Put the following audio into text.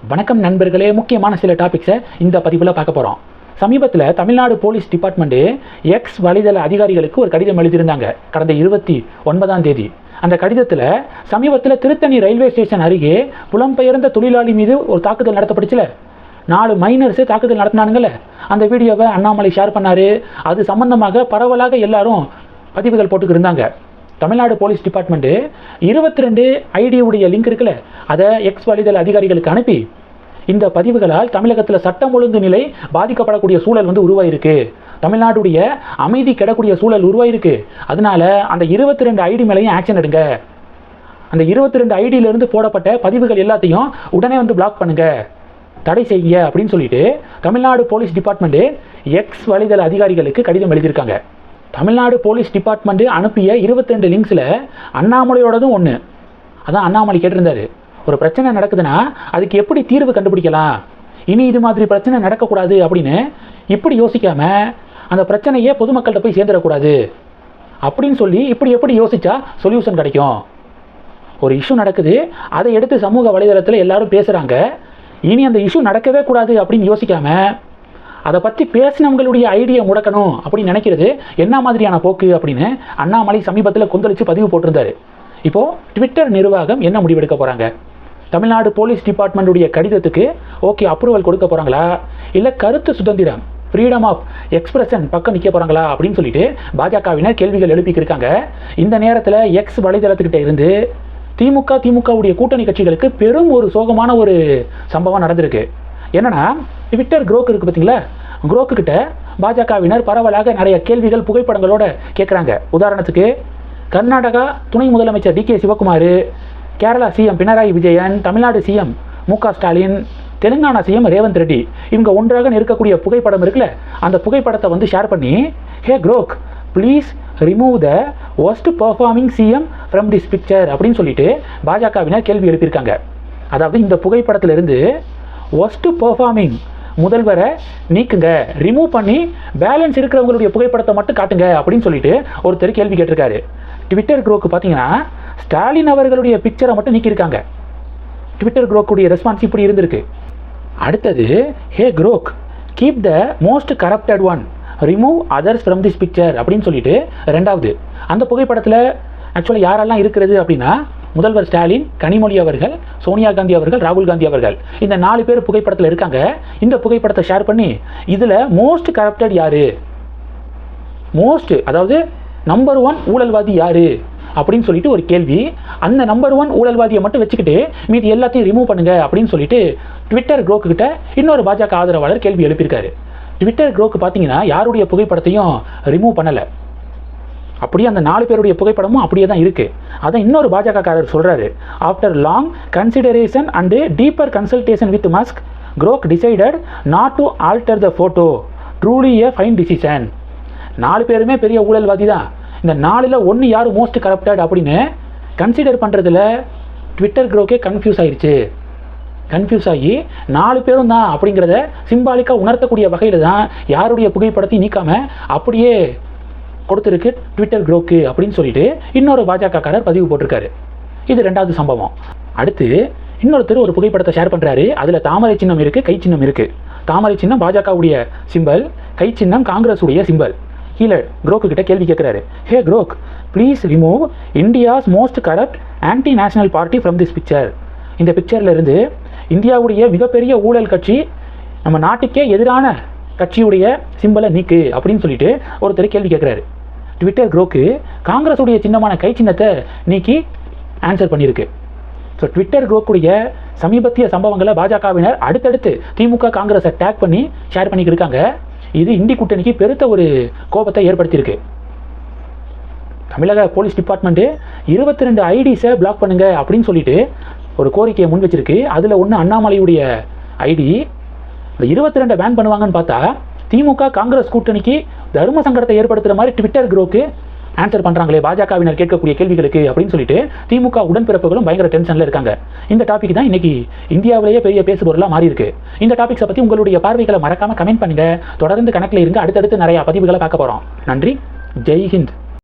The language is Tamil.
வணக்கம் நண்பர்களே, முக்கியமான சில டாபிக்ஸை இந்த பதிவில் பார்க்க போகிறோம். சமீபத்தில் தமிழ்நாடு போலீஸ் டிபார்ட்மெண்ட்டு எக்ஸ் வலைதள அதிகாரிகளுக்கு ஒரு கடிதம் எழுதியிருந்தாங்க கடந்த 29ஆம் தேதி. அந்த கடிதத்தில் சமீபத்தில் திருத்தணி ரயில்வே ஸ்டேஷன் அருகே புலம்பெயர்ந்த தொழிலாளி மீது ஒரு தாக்குதல் நடத்தப்பட்டுச்சுல, 4 மைனர்ஸு தாக்குதல் நடத்தினானுங்கள, அந்த வீடியோவை அண்ணாமலை ஷேர் பண்ணார். அது சம்பந்தமாக பரவலாக எல்லாரும் பதிவுகள் போட்டுக்கிருந்தாங்க. தமிழ்நாடு போலீஸ் டிபார்ட்மெண்ட்டு 22 ஐடியுடைய லிங்க் இருக்குல்ல, அதை எக்ஸ் வலைதள அதிகாரிகளுக்கு அனுப்பி இந்த பதிவுகளால் தமிழகத்தில் சட்டம் ஒழுங்கு நிலை பாதிக்கப்படக்கூடிய சூழல் உருவாயிருக்கு, தமிழ்நாடுடைய அமைதி கெடக்கூடிய சூழல் உருவாயிருக்கு. அதனால அந்த 22 ஐடி மேலேயும் ஆக்ஷன் எடுங்க, அந்த 22 ஐடியிலிருந்து போடப்பட்ட பதிவுகள் எல்லாத்தையும் உடனே பிளாக் பண்ணுங்க, தடை செய்ய அப்படின்னு சொல்லிட்டு தமிழ்நாடு போலீஸ் டிபார்ட்மெண்ட்டு எக்ஸ் வலைதள அதிகாரிகளுக்கு கடிதம் எழுதியிருக்காங்க. தமிழ்நாடு போலீஸ் டிபார்ட்மெண்ட்டு அனுப்பிய 22 லிங்க்ஸில் அண்ணாமலையோடதும் ஒன்று. அதான் அண்ணாமலை கேட்டிருந்தாரு, ஒரு பிரச்சனை நடக்குதுன்னா அதுக்கு எப்படி தீர்வு கண்டுபிடிக்கலாம், இனி இது மாதிரி பிரச்சனை நடக்கக்கூடாது அப்படின்னு இப்படி யோசிக்காமல் அந்த பிரச்சனையே பொதுமக்கள்கிட்ட போய் சேர்ந்துடக்கூடாது அப்படின்னு சொல்லி இப்படி எப்படி யோசிச்சா சொல்யூஷன் கிடைக்கும். ஒரு இஷ்யூ நடக்குது, அதை எடுத்து சமூக வலைதளத்தில் எல்லாரும் பேசுகிறாங்க, இனி அந்த இஷ்யூ நடக்கவே கூடாது அப்படின்னு யோசிக்காமல் அதை பற்றி பேசினவங்களுடைய ஐடியா முடக்கணும் அப்படின்னு நினைக்கிறது என்ன மாதிரியான போக்கு அப்படின்னு அண்ணாமலை சமீபத்தில் கொந்தளித்து பதிவு போட்டிருந்தாரு. இப்போது ட்விட்டர் நிர்வாகம் என்ன முடிவெடுக்க போகிறாங்க? தமிழ்நாடு போலீஸ் டிபார்ட்மெண்ட்டுடைய கடிதத்துக்கு ஓகே அப்ரூவல் கொடுக்க போகிறாங்களா, இல்லை கருத்து சுதந்திரம் ஃப்ரீடம் ஆஃப் எக்ஸ்பிரஷன் பக்கம் நிற்க போகிறாங்களா அப்படின்னு சொல்லிட்டு பாஜகவினர் கேள்விகள் எழுப்பிக்கிருக்காங்க. இந்த நேரத்தில் எக்ஸ் வலைதளத்துக்கிட்ட இருந்து திமுகவுடைய கூட்டணி கட்சிகளுக்கு பெரும் ஒரு சோகமான ஒரு சம்பவம் நடந்திருக்கு. என்னன்னா, ட்விட்டர் குரோக் இருக்குது பார்த்தீங்களா, குரோக்குக்கிட்ட பாஜகவினர் பரவலாக நிறைய கேள்விகள் புகைப்படங்களோட கேட்குறாங்க. உதாரணத்துக்கு கர்நாடகா துணை முதலமைச்சர் DK Shivakumar, Kerala CM Pinarayi Vijayan, Tamil Nadu CM MK Stalin, Telangana CM Revanth Reddy, இவங்க ஒன்றாக இருக்கக்கூடிய புகைப்படம் இருக்குல்ல, அந்த புகைப்படத்தை ஷேர் பண்ணி hey Grok please remove the worst performing CM from this picture அப்படின்னு சொல்லிட்டு பாஜகவினர் கேள்வி எழுப்பியிருக்காங்க. அதாவது இந்த புகைப்படத்திலிருந்து ஒஸ்ட் பர்ஃபார்மிங் முதல்வரை நீக்குங்க, ரிமூவ் பண்ணி பேலன்ஸ் இருக்கிறவங்களுடைய புகைப்படத்தை மட்டும் காட்டுங்க அப்படின்னு சொல்லிட்டு ஒருத்தர் கேள்வி கேட்டிருக்காரு. ட்விட்டர் குரோக்கு பார்த்தீங்கன்னா ஸ்டாலின் அவர்களுடைய பிக்சரை மட்டும் நீக்கியிருக்காங்க. ட்விட்டர் குரோக்குடைய ரெஸ்பான்ஸ் இப்படி இருந்திருக்கு. அடுத்தது hey Grok keep the most corrupted one remove others from this picture அப்படின்னு சொல்லிட்டு ரெண்டாவது அந்த புகைப்படத்தில் ஆக்சுவலாக யாரெல்லாம் இருக்கிறது அப்படின்னா முதல்வர் ஸ்டாலின், கனிமொழி அவர்கள், சோனியா காந்தி அவர்கள், ராகுல் காந்தி அவர்கள், இந்த 4 பேர் புகைப்படத்தில் இருக்காங்க. இந்த புகைப்படத்தை ஷேர் பண்ணி இதில் மோஸ்ட் கரப்டட் யாரு, மோஸ்ட் அதாவது நம்பர் 1 ஊழல்வாதி யாரு அப்படின்னு சொல்லிட்டு ஒரு கேள்வி. அந்த நம்பர் 1 ஊழல்வாதியை மட்டும் வச்சுக்கிட்டு மீதி எல்லாத்தையும் ரிமூவ் பண்ணுங்க அப்படின்னு சொல்லிட்டு ட்விட்டர் குரோக்கு கிட்ட இன்னொரு பாஜக ஆதரவாளர் கேள்வி எழுப்பியிருக்காரு. ட்விட்டர் குரோக்கு பார்த்தீங்கன்னா யாருடைய புகைப்படத்தையும் ரிமூவ் பண்ணலை, அப்படியே அந்த 4 பேருடைய புகைப்படமும் அப்படியே தான் இருக்குது. அதான் இன்னொரு பாஜகக்காரர் சொல்கிறாரு, after long consideration and deeper consultation with Musk குரோக் decided not to alter the photo truly A fine decision. 4 பேருமே பெரிய ஊழல்வாதி தான், இந்த 4ல் 1 யார் மோஸ்ட் கரப்டட் அப்படின்னு கன்சிடர் பண்ணுறதுல ட்விட்டர் குரோக்கே கன்ஃபியூஸ் ஆயிடுச்சு. கன்ஃபியூஸ் ஆகி 4 பேரும் தான் அப்படிங்கிறத சிம்பாலிக்காக உணர்த்தக்கூடிய வகையில் தான் யாருடைய புகைப்படத்தையும் நீக்காமல் அப்படியே கொடுத்துருக்கு ட்விட்டர் குரோக்கு அப்படின்னு சொல்லிட்டு இன்னொரு பாஜகக்காரர் பதிவு போட்டிருக்காரு. இது 2வது சம்பவம். அடுத்து இன்னொருத்தர் ஒரு புகைப்படத்தை ஷேர் பண்ணுறாரு. அதில் தாமரை சின்னம் இருக்குது, கை சின்னம் இருக்குது. தாமரை சின்னம் பாஜகவுடைய சிம்பல், கை சின்னம் காங்கிரஸ் உடைய சிம்பல். கீழே குரோக்கு கிட்ட கேள்வி கேட்குறாரு, hey Grok please remove India's most corrupt anti national party from this picture. இந்த பிக்சரில் இருந்து இந்தியாவுடைய மிகப்பெரிய ஊழல் கட்சி, நம்ம நாட்டுக்கே எதிரான கட்சியுடைய சிம்பலை நீக்கு அப்படின்னு சொல்லிட்டு ஒருத்தர் கேள்வி கேட்குறாரு. ட்விட்டர் குரோக்கு காங்கிரஸுடைய சின்னமான கை சின்னத்தை நீக்கி ஆன்சர் பண்ணியிருக்கு. ஸோ ட்விட்டர் குரோக்குடைய சமீபத்திய சம்பவங்களை பாஜகவினர் அடுத்தடுத்து திமுக காங்கிரஸை டேக் பண்ணி ஷேர் பண்ணிக்கிருக்காங்க. இது இந்தி கூட்டணிக்கு பெருத்த ஒரு கோபத்தை ஏற்படுத்தியிருக்கு. தமிழக போலீஸ் டிபார்ட்மெண்ட்டு 22 ஐடிஸை பிளாக் பண்ணுங்க அப்படின்னு சொல்லிட்டு ஒரு கோரிக்கையை முன் வச்சிருக்கு. அதில் ஒன்று அண்ணாமலையுடைய ஐடி. இந்த 22 பேன் பண்ணுவாங்கன்னு பார்த்தா திமுக காங்கிரஸ் கூட்டணிக்கு தர்ம சங்கடத்தை ஏற்படுத்துகிற மாதிரி ட்விட்டர் குரோக்கு ஆன்சர் பண்ணுறாங்களே பாஜகவினர் கேட்கக்கூடிய கேள்விகளுக்கு அப்படின்னு சொல்லிட்டு திமுக உடன்பிறப்புகளும் பயங்கர டென்ஷனில் இருக்காங்க. இந்த டாபிக் தான் இன்னைக்கு இந்தியாவிலேயே பெரிய பேசுபொருளாக மாறி இருக்கு. இந்த டாபிக்ஸை பற்றி உங்களுடைய பார்வைகளை மறக்காமல் கமெண்ட் பண்ணுங்கள். தொடர்ந்து கணக்கில் இருங்க, அடுத்தடுத்து நிறையா பதிவுகளை பார்க்க போகிறோம். நன்றி, ஜெய் ஹிந்த்.